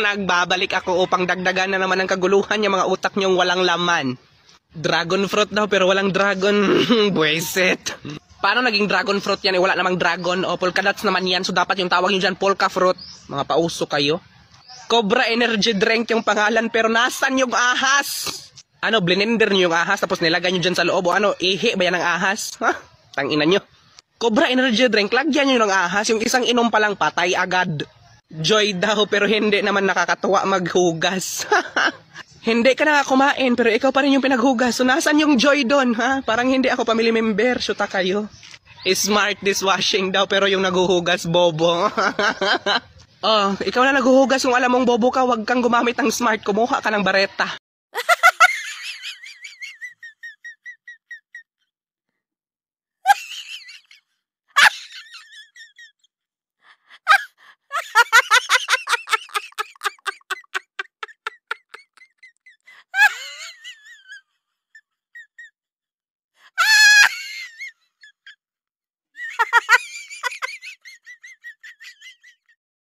Nagbabalik ako upang dagdagan na naman ang kaguluhan yung mga utak niyong walang laman. Dragon fruit daw pero walang dragon. Buwisit. Paano naging dragon fruit yan? Wala namang dragon. O polka dots naman yan. So dapat yung tawag nyo dyan polka fruit. Mga pauso kayo. Cobra energy drink yung pangalan pero nasan yung ahas? Ano, blender nyo yung ahas tapos nilagay nyo dyan sa loob. O ano, ihi ba yan ng ahas? Ha? Tangina nyo. Cobra energy drink, lagyan nyo ng ahas. Yung isang inom pa lang patay agad. Joy daw pero hindi naman nakakatuwa maghugas. Hindi ka na kumain pero ikaw pa rin yung pinaghugas. So nasan yung joy doon, ha? Parang hindi ako family member. Syuta kayo. Smart dishwashing daw pero yung naghuhugas bobo. Oh, ikaw na naghuhugas kung alam mong bobo ka, wag kang gumamit ng smart. Kumuha ka ng bareta.